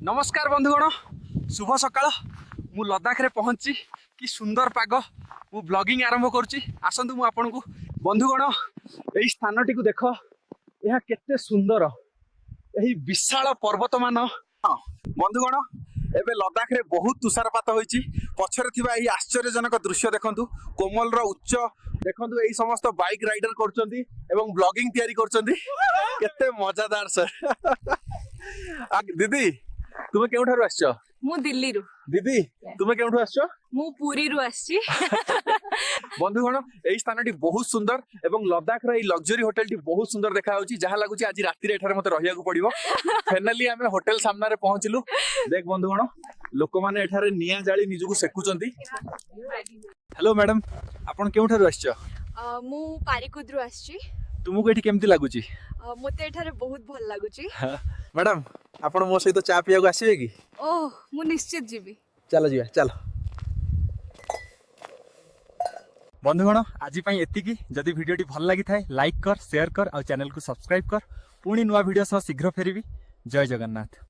नमस्कार बंधुगण शुभ सकाळ मु लद्दाख रे पहुंची कि सुंदर पाग मु ब्लॉगिंग आरंभ करुच्ची आसतु मु आपन को बंधुगण यही स्थान टी देख यह केते सुंदर यही विशाल पर्वत मान बंधुगण एबे लद्दाख रे बहुत तुषारपात होईची पछरे थिबा एही आश्चर्यजनक दृश्य देखंतु कोमल रो उच्च देखंतु एही समस्त बाइक राइडर करचंती एवं ब्लॉगिंग तयारी करचंती केते मजादार सर दीदी तुमे केउठारु आछो मु दिल्ली रु दीदी तुमे केउठु आछो मु पुरी रु आछि बंधुगण एही स्थानटी बहुत सुंदर एवं लद्दाख रा ई लग्जरी होटल टी बहुत सुंदर देखा होची जहा लागुची आज राती रे एठारे मते रहिया को पड़िबो फाइनली हमें होटल सामना रे पहुंचलु देख बंधुगण लोक माने एठारे निया जाली निजुको सेकुचंती हेलो मैडम आपण केउठारु आछो मु पारिकुद रु आछि तुमको एठी केमती लागुची मते एठारे बहुत भल लागुची मैडम आपण मो सहित चा पिया को आसीबे कि ओह मु निश्चित जीवी चलो जीवा चलो बंधुगण आज एतिकी जदि वीडियो भल लगी थाए लाइक कर शेयर कर और चैनल को सब्सक्राइब कर पुणी नुआ वीडियो सह शीघ्र फेरिबी जय जगन्नाथ।